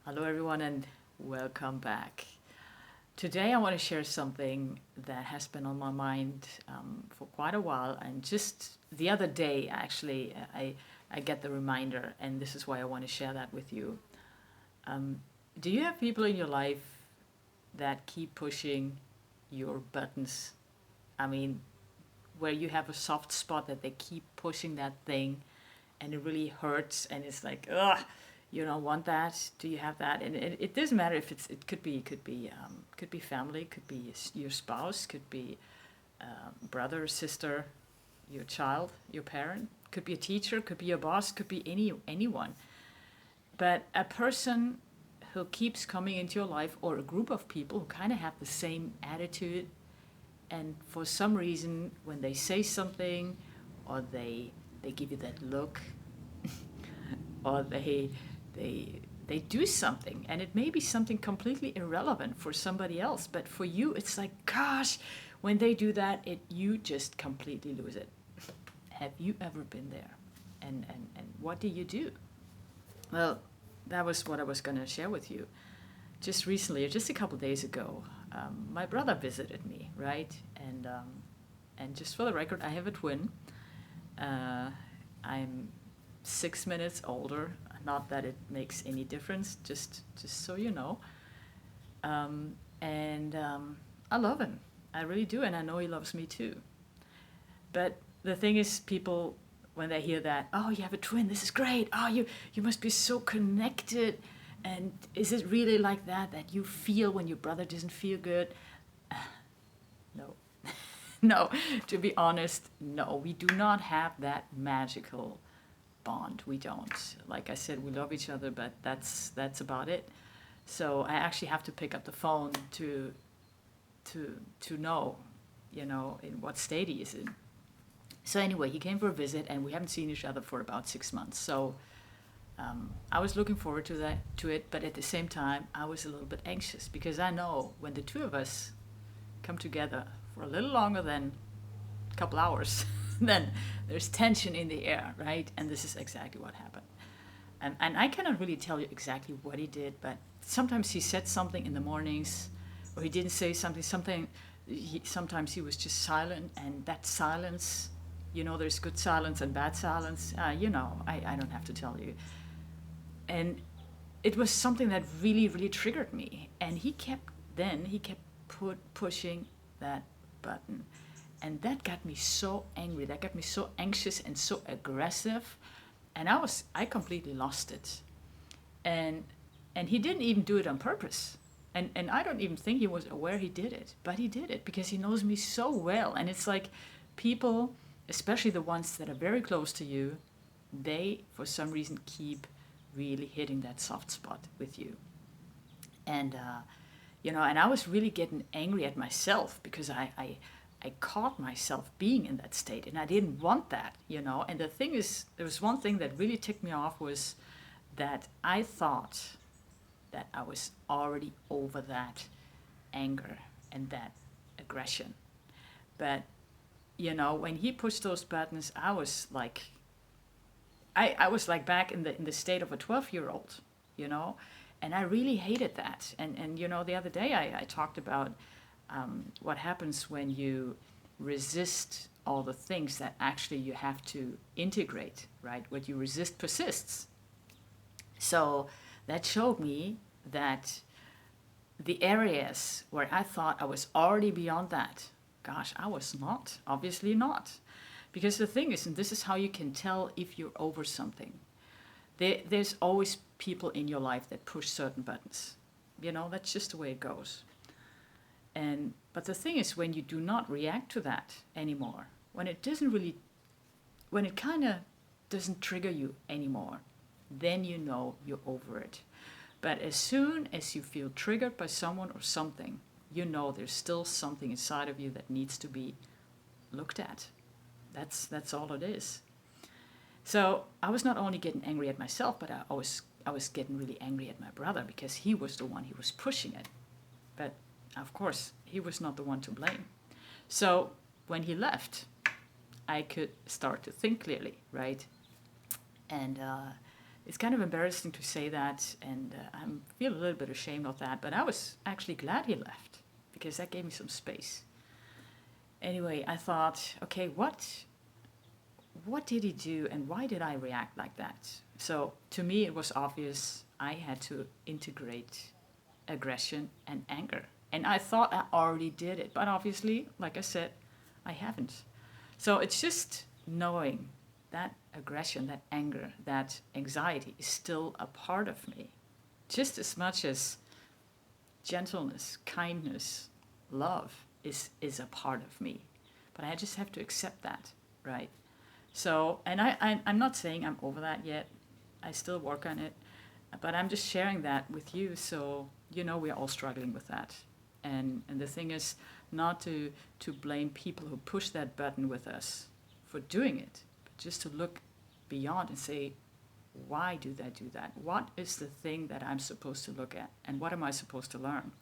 Hello, everyone, and welcome back. Today, I want to share something that has been on my mind for quite a while, and just the other day, actually, I get the reminder, and this is why I want to share that with you. Um, do you have people in your life that keep pushing your buttons? I mean, where you have a soft spot that they keep pushing that thing and it really hurts and it's like, ugh, you don't want that. Do you have that? And it doesn't matter if it could be family, could be your spouse, could be brother, sister, your child, your parent, could be a teacher, could be your boss, could be anyone. But a person who keeps coming into your life, or a group of people who kind of have the same attitude, and for some reason when they say something, or they give you that look, or they do something, and it may be something completely irrelevant for somebody else, but for you it's like, gosh, when they do that, you just completely lose it. Have you ever been there? And what do you do? Well, that was what I was going to share with you. Just recently, or just a couple of days ago, my brother visited me, right? And just for the record, I have a twin. I'm 6 minutes older. Not that it makes any difference, just so you know. And I love him. I really do, and I know he loves me too. But the thing is, people, when they hear that, oh, you have a twin, this is great. Oh, you must be so connected. And is it really like that you feel when your brother doesn't feel good? No. No, to be honest, no, we do not have that magical bond. We don't. Like I said, we love each other, but that's about it. So I actually have to pick up the phone to know, in what state he is in. So anyway, he came for a visit, and we haven't seen each other for about 6 months. So I was looking forward to it, but at the same time, I was a little bit anxious because I know when the two of us come together for a little longer than a couple hours, then there's tension in the air, right? And this is exactly what happened. And I cannot really tell you exactly what he did, but sometimes he said something in the mornings, or he didn't say something. Sometimes he was just silent, and that silence, there's good silence and bad silence. I don't have to tell you. And it was something that really, really triggered me. And he kept pushing that button. And that got me so angry. That got me so anxious and so aggressive. And I completely lost it. And and he didn't even do it on purpose. And I don't even think he was aware he did it, but he did it because he knows me so well. And it's like people, especially the ones that are very close to you, they for some reason keep really hitting that soft spot with you. And I was really getting angry at myself because I caught myself being in that state, and I didn't want that. And the thing is, there was one thing that really ticked me off was that I thought that I was already over that anger and that aggression. But, when he pushed those buttons, I was like back in the state of a 12-year-old, you know, and I really hated that. And the other day I talked about what happens when you resist all the things that actually you have to integrate, right? What you resist persists. So that showed me that the areas where I thought I was already beyond that, gosh, I was not, obviously not. Because the thing is, and this is how you can tell if you're over something, there's always people in your life that push certain buttons. That's just the way it goes. But the thing is, when you do not react to that anymore, when it kind of doesn't trigger you anymore, then you know you're over it. But as soon as you feel triggered by someone or something, you know there's still something inside of you that needs to be looked at. That's all it is. So I was not only getting angry at myself, but I was getting really angry at my brother because he was the one who was pushing it. But of course, he was not the one to blame. So when he left, I could start to think clearly, right? And It's kind of embarrassing to say that, and I feel a little bit ashamed of that, but I was actually glad he left because that gave me some space. Anyway, I thought, okay, what did he do and why did I react like that? So to me, it was obvious I had to integrate aggression and anger. And I thought I already did it, but obviously, like I said, I haven't. So it's just knowing that aggression, that anger, that anxiety is still a part of me, just as much as gentleness, kindness, love is a part of me. But I just have to accept that, right? So, and I'm not saying I'm over that yet. I still work on it. But I'm just sharing that with you so you know we're all struggling with that. And the thing is not to blame people who push that button with us for doing it, but just to look beyond and say, why do they do that? What is the thing that I'm supposed to look at? And what am I supposed to learn?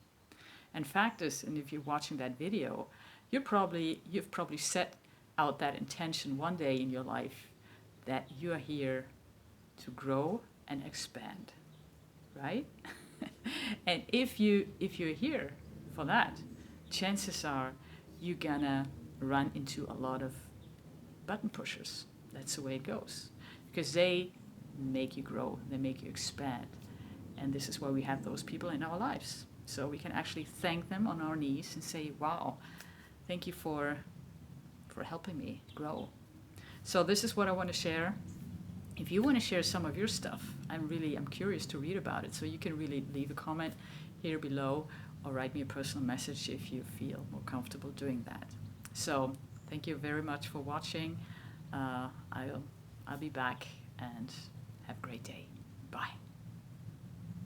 And fact is, and if you're watching that video, you've probably set out that intention one day in your life that you are here to grow and expand, right? And if you're here for that, chances are you're gonna run into a lot of button pushers. That's the way it goes, because they make you grow, they make you expand, and this is why we have those people in our lives. So we can actually thank them on our knees and say, "Wow, thank you for helping me grow." So this is what I want to share. If you want to share some of your stuff, I'm curious to read about it. So you can really leave a comment here below or write me a personal message if you feel more comfortable doing that. So thank you very much for watching. I'll be back and have a great day. Bye.